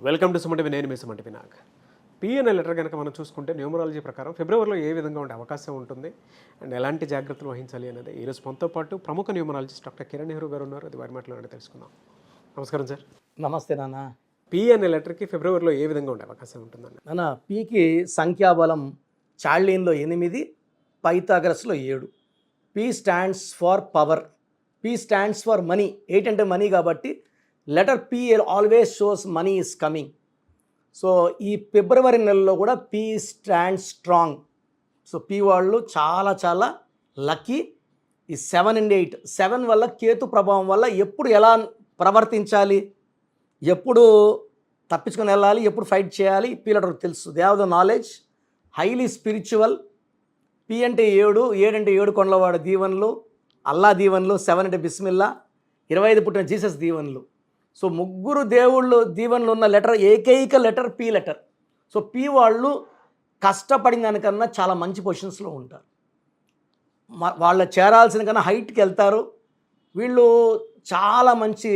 Welcome to సుమంటివి, నేను మీ సుమంటి Vinayak. PNL letter కనుక మనం చూసుకుంటే న్యూమరాలజీ ప్రకారం ఫిబ్రవరిలో ఏ విధంగా ఉండే అవకాశం ఉంటుంది అండ్ ఎలాంటి జాగ్రత్తలు వహించాలి అనేది ఈరోజు మనతో పాటు ప్రముఖ న్యూమరాలజిస్ట్ డాక్టర్ కిరణ్ నెహ్రూ గారు ఉన్నారు. అది వారి మాటలో తెలుసుకుందాం. నమస్కారం సార్. నమస్తే నాన్న. పిఎన్ఎల్ లెటర్కి ఫిబ్రవరిలో ఏ విధంగా ఉండే అవకాశం ఉంటుందండి? నాన్న, పీకి సంఖ్యాబలం చార్లీన్లో 8, పైథాగరస్లో 7. P stands for power, P stands for money. 8 అంటే మనీ కాబట్టి letter P always shows money is coming. So ఈ ఫిబ్రవరి నెలలో కూడా P stand strong. So P వాళ్ళు చాలా చాలా లక్కీ. ఈ 7 and 8, 7 వల్ల కేతు ప్రభావం వల్ల ఎప్పుడు ఎలా ప్రవర్తించాలి, ఎప్పుడు తప్పించుకొని వెళ్ళాలి, ఎప్పుడు ఫైట్ చేయాలి, పీ లెటర్ తెలుసు. They have the knowledge, highly spiritual. P అంటే 7, 7 అంటే 7 కొండలవాడు దీవెనలు, అల్లా దీవెనలు. 7 అంటే బిస్మిల్లా, 25 పుట్టిన జీసస్ దీవెనలు. సో ముగ్గురు దేవుళ్ళు దీవెనలు ఉన్న లెటర్, ఏకైక letter P letter. So P వాళ్ళు కష్టపడిన దానికన్నా చాలా మంచి పొజిషన్స్లో ఉంటారు. వాళ్ళ చేరాల్సిన కన్నా హైట్కి వెళ్తారు. వీళ్ళు చాలా మంచి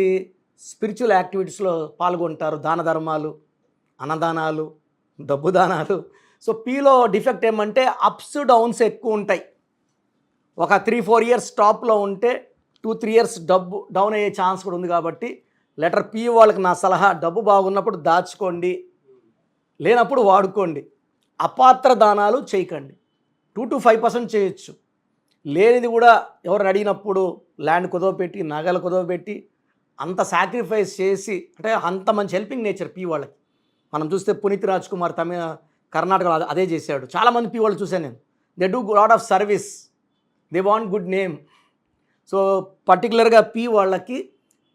స్పిరిచువల్ యాక్టివిటీస్లో పాల్గొంటారు. దాన ధర్మాలు, అన్నదానాలు, డబ్బు దానాలు. సో పీలో డిఫెక్ట్ ఏమంటే అప్స్ డౌన్స్ ఎక్కువ ఉంటాయి. ఒక 3-4 ఇయర్స్ టాప్లో ఉంటే 2-3 ఇయర్స్ డబ్బు డౌన్ అయ్యే ఛాన్స్ కూడా ఉంది. కాబట్టి లెటర్ పీ వాళ్ళకి నా సలహా, డబ్బు బాగున్నప్పుడు దాచుకోండి, లేనప్పుడు వాడుకోండి. అపాత్ర దానాలు చేయకండి. 2-5% చేయొచ్చు. లేనిది కూడా ఎవరు అడిగినప్పుడు ల్యాండ్ కుదవపెట్టి, నగలు కుదవపెట్టి, అంత సాక్రిఫైస్ చేసి, అంటే అంత మంచి హెల్పింగ్ నేచర్ పీ వాళ్ళకి. మనం చూస్తే పునీత్ రాజ్ కుమార్ కర్ణాటకలో అదే చేశాడు. చాలామంది పీ వాళ్ళు చూశాను నేను. They do lot of service, they want good name. So పర్టికులర్గా పీ వాళ్ళకి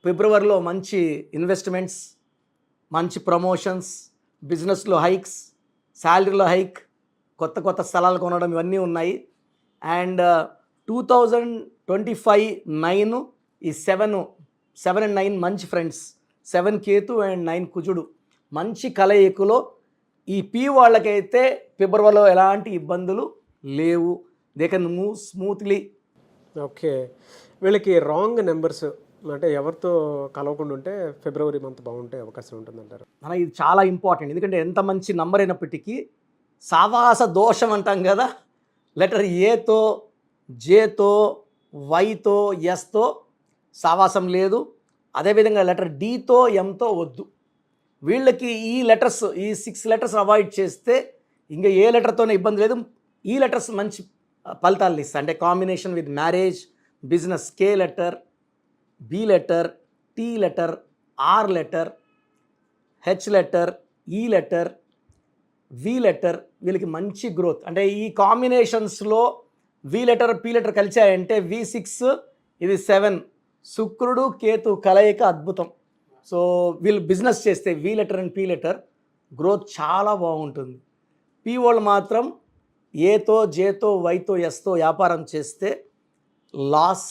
ఫిబ్రవరిలో మంచి ఇన్వెస్ట్మెంట్స్, మంచి ప్రమోషన్స్, బిజినెస్లో హైక్స్, శాలరీలో హైక్, కొత్త కొత్త స్థలాలు కొనడం, ఇవన్నీ ఉన్నాయి. అండ్ 2025 9 ఈ 7 and 9 మంచి ఫ్రెండ్స్. 7 కేతు అండ్ 9 కుజుడు మంచి కలయికలో ఈ పీ వాళ్ళకైతే ఫిబ్రవరిలో ఎలాంటి ఇబ్బందులు లేవు. They can move smoothly. Okay, వీళ్ళకి రాంగ్ నెంబర్స్ అంటే ఎవరితో కలవకుండా ఉంటే ఫిబ్రవరి మంత్ బాగుంటే అవకాశం ఉంటుందంటారు? మన ఇది చాలా ఇంపార్టెంట్. ఎందుకంటే ఎంత మంచి నంబర్ అయినప్పటికీ సావాస దోషం అంటాం కదా. లెటర్ ఏతో, జేతో, వైతో, ఎస్తో సావాసం లేదు. అదేవిధంగా లెటర్ డీతో, ఎంతో వద్దు. వీళ్ళకి ఈ లెటర్స్, ఈ 6 లెటర్స్ అవాయిడ్ చేస్తే ఇంకా ఏ లెటర్తోనే ఇబ్బంది లేదు. ఈ లెటర్స్ మంచి ఫలితాలు ఇస్తాయి. అంటే combination with marriage, business. K letter, B letter, T letter, R letter, H letter, E letter, V letter. వీళ్ళకి మంచి గ్రోత్. అంటే ఈ కాంబినేషన్స్లో వి లెటర్, పీ లెటర్ కలిసాయంటే V6, ఇది 7, శుక్రుడు కేతు కలయిక అద్భుతం. సో వీళ్ళు బిజినెస్ చేస్తే V letter and P letter growth చాలా బాగుంటుంది. పీ వాళ్ళు మాత్రం ఏతో, జేతో, వైతో, ఎస్తో వ్యాపారం చేస్తే లాస్.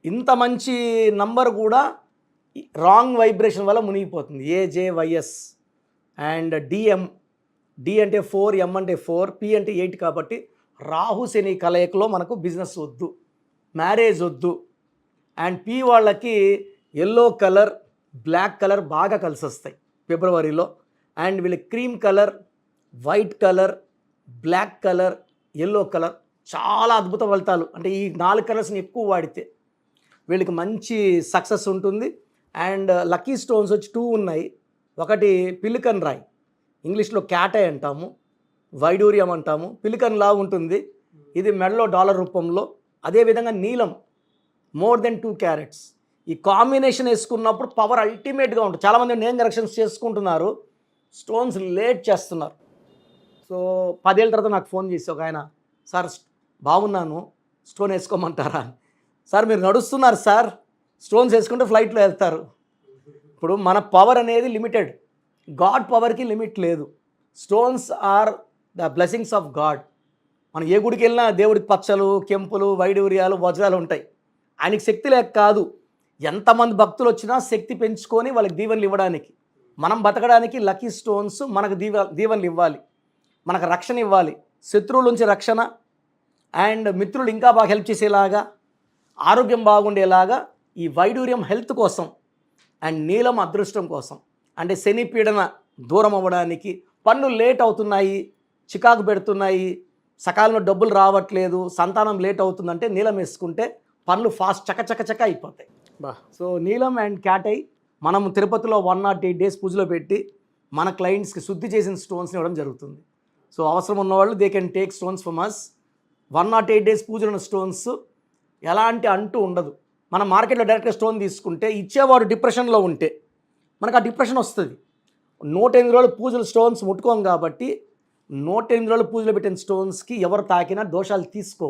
ఇంత మంచి నంబర్ కూడా రాంగ్ వైబ్రేషన్ వల్ల మునిగిపోతుంది. ఏజేవైఎస్ అండ్ డిఎం. డి అంటే 4, ఎం అంటే 4, పి అంటే 8. కాబట్టి రాహు శని కలయికలో మనకు బిజినెస్ వద్దు, మ్యారేజ్ వద్దు. అండ్ పి వాళ్ళకి ఎల్లో కలర్, బ్లాక్ కలర్ బాగా కలిసి వస్తాయి ఫిబ్రవరిలో. అండ్ వీళ్ళకి cream colour, white colour, black colour, yellow colour చాలా అద్భుత ఫలితాలు. అంటే ఈ 4 కలర్స్ని ఎక్కువ వాడితే వీళ్ళకి మంచి సక్సెస్ ఉంటుంది. అండ్ లక్కీ స్టోన్స్ వచ్చి 2 ఉన్నాయి. ఒకటి పిలికన్ రాయ్, ఇంగ్లీష్లో క్యాటై అంటాము, వైడూరియం అంటాము. పిలికన్ లా ఉంటుంది, ఇది మెడలో డాలర్ రూపంలో. అదేవిధంగా నీలం, మోర్ దెన్ 2 క్యారెట్స్. ఈ కాంబినేషన్ వేసుకున్నప్పుడు పవర్ అల్టిమేట్గా ఉంటుంది. చాలామంది నేమ్ కరెక్షన్స్ చేసుకుంటున్నారు, స్టోన్స్ లేట్ చేస్తున్నారు. సో 10 ఏళ్ళ తర్వాత నాకు ఫోన్ చేసి ఒక ఆయన, సార్ బాగున్నాను, స్టోన్ వేసుకోమంటారా? సార్ మీరు నడుస్తున్నారు సార్, స్టోన్స్ వేసుకుంటే ఫ్లైట్లో వెళ్తారు. ఇప్పుడు మన పవర్ అనేది లిమిటెడ్, గాడ్ పవర్కి లిమిట్ లేదు. Stones are the blessings of god. మనం ఏ గుడికి వెళ్ళినా దేవుడికి పచ్చలు, కెంపులు, వైడూర్యాలు, వజ్రాలు ఉంటాయి. ఆయనకి శక్తి లేక కాదు, ఎంతమంది భక్తులు వచ్చినా శక్తి పెంచుకొని వాళ్ళకి దీవెనలు ఇవ్వడానికి. మనం బతకడానికి లక్కీ స్టోన్స్ మనకు దీవెనలు ఇవ్వాలి, మనకు రక్షణ ఇవ్వాలి, శత్రువుల నుంచి రక్షణ. అండ్ మిత్రులు ఇంకా బాగా హెల్ప్ చేసేలాగా, ఆరోగ్యం బాగుండేలాగా ఈ వైడూర్యం హెల్త్ కోసం, అండ్ నీలం అదృష్టం కోసం. అంటే శని పీడన దూరం అవ్వడానికి, పనులు లేట్ అవుతున్నాయి, చికాకు పెడుతున్నాయి, సకాలంలో డబ్బులు రావట్లేదు, సంతానం లేట్ అవుతుందంటే నీలం వేసుకుంటే పనులు ఫాస్ట్ చక అయిపోతాయి. బా సో నీలం అండ్ క్యాటై మనం తిరుపతిలో 108 డేస్ పూజలో పెట్టి మన క్లయింట్స్కి శుద్ధి చేసిన స్టోన్స్ని ఇవ్వడం జరుగుతుంది. సో అవసరం ఉన్నవాళ్ళు they can take stones from us. 108 days పూజలు ఉన్న స్టోన్స్ ఎలాంటి అంటూ ఉండదు. మన మార్కెట్లో డైరెక్ట్గా స్టోన్ తీసుకుంటే ఇచ్చేవాడు డిప్రెషన్లో ఉంటే మనకు ఆ డిప్రెషన్ వస్తుంది. 108 రోజులు పూజలు స్టోన్స్ ముట్టుకోం కాబట్టి 108 రోజులు పూజలు పెట్టిన స్టోన్స్కి ఎవరు తాకినా దోషాలు తీసుకో.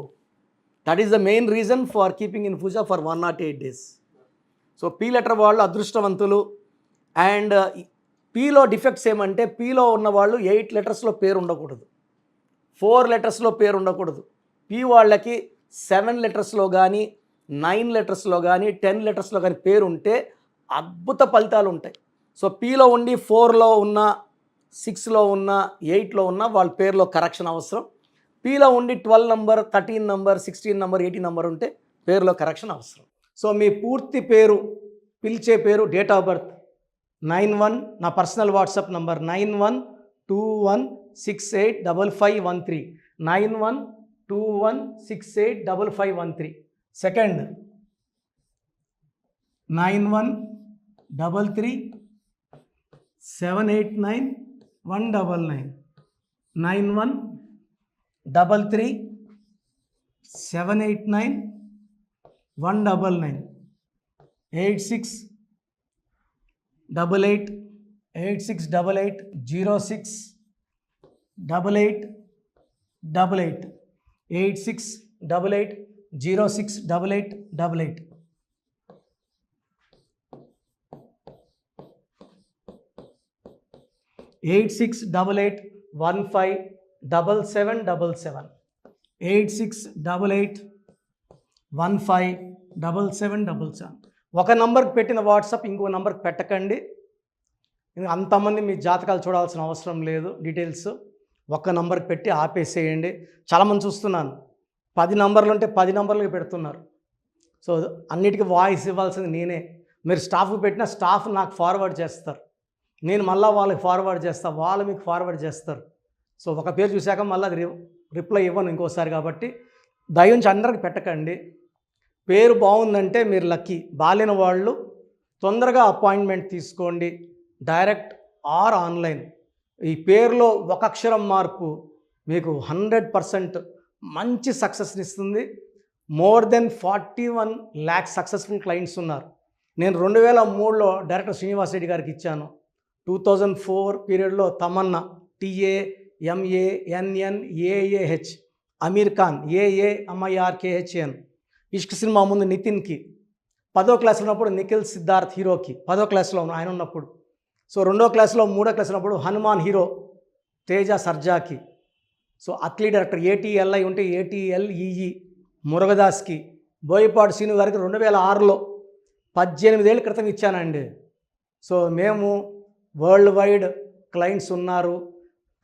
That is the main reason for keeping in puja for 108 days. So P letter వాళ్ళు అదృష్టవంతులు. అండ్ పీలో డిఫెక్ట్స్ ఏమంటే పీలో ఉన్న వాళ్ళు 8 లెటర్స్లో పేరు ఉండకూడదు, 4 లెటర్స్లో పేరు ఉండకూడదు. పీ వాళ్ళకి 7 లెటర్స్లో కానీ 9 లెటర్స్లో కానీ 10 లెటర్స్లో కానీ పేరు ఉంటే అద్భుత ఫలితాలు ఉంటాయి. సో పీలో ఉండి 4లో ఉన్న 6లో ఉన్న 8లో ఉన్న వాళ్ళ పేరులో కరెక్షన్ అవసరం. పీలో ఉండి 12 నంబర్ 13 నంబర్ 16 నంబర్ 18 నంబర్ ఉంటే పేరులో కరెక్షన్ అవసరం. సో మీ పూర్తి పేరు, పిలిచే పేరు, డేట్ ఆఫ్ బర్త్ 91, నా personal WhatsApp number 9121685513, 9121685513. Second 9133789199, 9133789199, 868886880688, 8688068888. Eight 8688157777, 8688157777. ఒక నంబర్కి పెట్టిన వాట్సాప్ ఇంకో నంబర్కి పెట్టకండి. అంతమంది మీ జాతకాలు చూడాల్సిన అవసరం లేదు. డీటెయిల్స్ ఒక్క నంబర్కి పెట్టి ఆపేసేయండి. చాలామంది చూస్తున్నాను 10 నంబర్లు ఉంటే 10 నంబర్లకి పెడుతున్నారు. సో అన్నిటికీ వాయిస్ ఇవ్వాల్సింది నేనే. మీరు స్టాఫ్కి పెట్టిన స్టాఫ్ నాకు ఫార్వర్డ్ చేస్తారు, నేను మళ్ళీ వాళ్ళకి ఫార్వర్డ్ చేస్తాను, వాళ్ళు మీకు ఫార్వర్డ్ చేస్తారు. సో ఒక పేరు చూశాక మళ్ళీ అది రిప్లై ఇవ్వను ఇంకోసారి. కాబట్టి దయించి అందరికి పెట్టకండి. పేరు బాగుందంటే మీరు లక్కీ. బాలేని వాళ్ళు తొందరగా అపాయింట్మెంట్ తీసుకోండి, డైరెక్ట్ ఆర్ ఆన్లైన్. ఈ పేరులో ఒక అక్షరం మార్పు మీకు 100% మంచి సక్సెస్ని ఇస్తుంది. More than 41 lakhs successful clients ఉన్నారు. నేను 2003లో డైరెక్టర్ శ్రీనివాస్ రెడ్డి గారికి ఇచ్చాను. 2004 పీరియడ్లో తమన్నా, TAMANNAAH, అమీర్ ఖాన్, AAMIRKHAN, ఇష్క్ సినిమా ముందు నితిన్కి, 10వ క్లాస్లో ఉన్నప్పుడు నిఖిల్ సిద్ధార్థ్ హీరోకి, 10వ క్లాస్లో ఆయన ఉన్నప్పుడు. సో 2వ క్లాస్లో 3వ క్లాస్ ఉన్నప్పుడు హనుమాన్ హీరో తేజ సర్జాకి. సో అత్లీ డైరెక్టర్ ATLI ఉంటే ATLEE మురుగదాస్కి, బోయపాడు శ్రీను గారికి 2006లో 18 ఏళ్ళ క్రితం ఇచ్చానండి. సో మేము వరల్డ్ వైడ్ క్లయింట్స్ ఉన్నారు.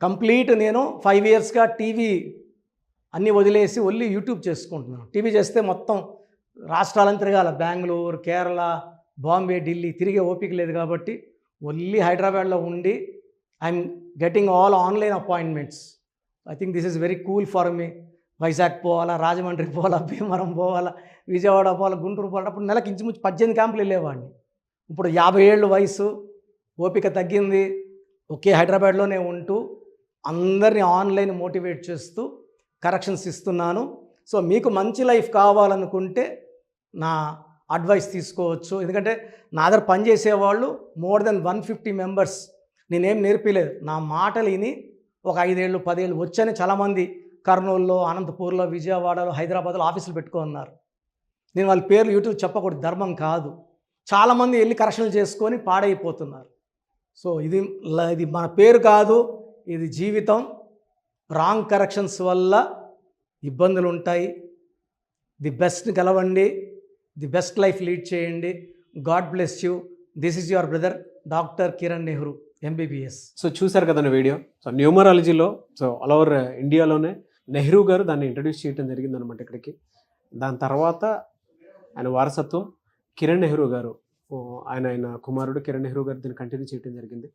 కంప్లీట్ నేను 5 ఇయర్స్గా టీవీ అన్నీ వదిలేసి ఓన్లీ యూట్యూబ్ చేసుకుంటున్నాను. టీవీ చేస్తే మొత్తం రాష్ట్రాలను తిరగాల, బెంగళూరు, కేరళ, బాంబే, ఢిల్లీ తిరిగే ఓపిక లేదు. కాబట్టి ఓన్లీ హైదరాబాద్లో ఉండి I'm getting all online appointments. I think this is very cool for me. Vizag పోవాలా, రాజమండ్రి పోవాలా, భీమవరం పోవాలా, విజయవాడ పోవాలా, గుంటూరు పోవాలా. అప్పుడు నెలకి ఇంచుమించు 18 క్యాంపులు వెళ్ళేవాడిని. ఇప్పుడు 50 ఏళ్ళు వయసు, ఓపిక తగ్గింది. ఒకే హైదరాబాద్లోనే ఉంటూ అందరినీ ఆన్లైన్ మోటివేట్ చేస్తూ కరెక్షన్స్ ఇస్తున్నాను. సో మీకు మంచి లైఫ్ కావాలనుకుంటే నా అడ్వైస్ తీసుకోవచ్చు. ఎందుకంటే నా దగ్గర పనిచేసేవాళ్ళు మోర్ దెన్ 150 మెంబర్స్. నేనేం నేర్పిలేదు, నా మాటలు విని ఒక 5 ఏళ్ళు 10 ఏళ్ళు వచ్చని చాలామంది కర్నూలులో, అనంతపూర్లో, విజయవాడలో, హైదరాబాద్లో ఆఫీసులు పెట్టుకున్నారు. నేను వాళ్ళ పేర్లు యూట్యూబ్ చెప్పకూడదు, ధర్మం కాదు. చాలామంది వెళ్ళి కరెక్షన్లు చేసుకొని పాడైపోతున్నారు. సో ఇది మన పేరు కాదు, ఇది జీవితం. రాంగ్ కరెక్షన్స్ వల్ల ఇబ్బందులు ఉంటాయి. ది బెస్ట్ని గెలవండి, ది బెస్ట్ లైఫ్ లీడ్ చేయండి. God bless you. This is your brother doctor Kiran Nehru, MBBS. So చూశారు కదా వీడియో. సో న్యూమరాలజీలో సో ఆల్ ఓవర్ ఇండియాలోనే నెహ్రూ గారు దాన్ని ఇంట్రడ్యూస్ చేయడం జరిగిందనమాట ఇక్కడికి. దాని తర్వాత ఆయన వారసత్వం కిరణ్ నెహ్రూ గారు ఆయన కుమారుడు కిరణ్ నెహ్రూ గారు దీన్ని కంటిన్యూ చేయడం జరిగింది.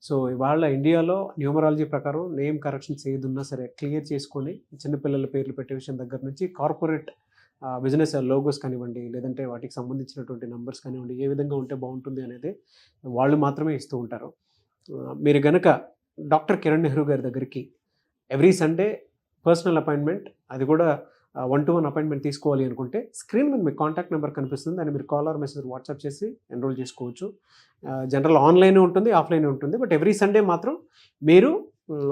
సో ఇవాళ ఇండియాలో న్యూమరాలజీ ప్రకారం నేమ్ కరెక్షన్స్ ఏది ఉన్నా సరే క్లియర్ చేసుకొని చిన్నపిల్లల పేర్లు పెట్టే విషయం దగ్గర నుంచి కార్పొరేట్ బిజినెస్ లోగోస్ కానివ్వండి, లేదంటే వాటికి సంబంధించినటువంటి నంబర్స్ కానివ్వండి, ఏ విధంగా ఉంటే బాగుంటుంది అనేది వాళ్ళు మాత్రమే ఇస్తూ ఉంటారు. మీరు గనక డాక్టర్ కిరణ్ నెహ్రూ గారి దగ్గరికి ఎవ్రీ సండే పర్సనల్ అపాయింట్మెంట్, అది కూడా 1-to-1 అపాయింట్మెంట్ తీసుకోవాలి అనుకుంటే స్క్రీన్ మీద మీకు కాంటాక్ట్ నెంబర్ కనిపిస్తుంది, దాన్ని మీరు కాల్ ఆర్ మెసేజ్ వాట్సాప్ చేసి ఎన్రోల్ చేసుకోవచ్చు. జనరల్ ఆన్లైన్ ఉంటుంది, ఆఫ్లైన్ ఉంటుంది. బట్ ఎవ్రీ సండే మాత్రం మీరు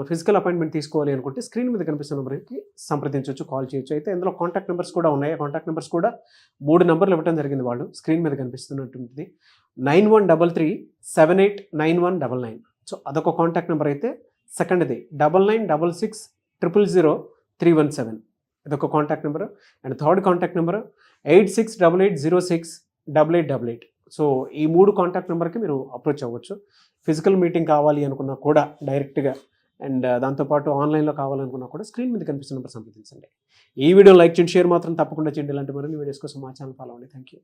ఫిజికల్ అపాయింట్మెంట్ తీసుకోవాలి అనుకుంటే స్క్రీన్ మీద కనిపిస్తున్న నెంబర్కి సంప్రదించవచ్చు, కాల్ చేయొచ్చు. అయితే ఇందులో కాంటాక్ట్ నెంబర్స్ కూడా ఉన్నాయి. ఆ కాంటాక్ట్ నెంబర్స్ కూడా 3 నెంబర్లు ఇవ్వడం జరిగింది వాళ్ళు, స్క్రీన్ మీద కనిపిస్తున్నటువంటిది 9133789199. సో అదొక కాంటాక్ట్ నెంబర్ అయితే, సెకండ్ది 9966000317, ఇదొక contact number. And third contact number 8688068888. So ఈ 3 కాంటాక్ట్ నెంబర్కి మీరు అప్రోచ్ అవ్వచ్చు. ఫిజికల్ మీటింగ్ కావాలి అనుకున్నా కూడా డైరెక్ట్గా, అండ్ దాంతోపాటు ఆన్లైన్లో కావాలనుకున్నా కూడా స్క్రీన్ మీద కనిపిస్తున్న నెంబర్ సంప్రదించండి. ఈ వీడియో లైక్ చేయండి, షేర్ మాత్రం తప్పకుండా చేయండి. ఇలాంటి మరిన్ని వీడియోస్ కోసం మా ఛానల్ ఫాలో అవ్వండి. Thank you.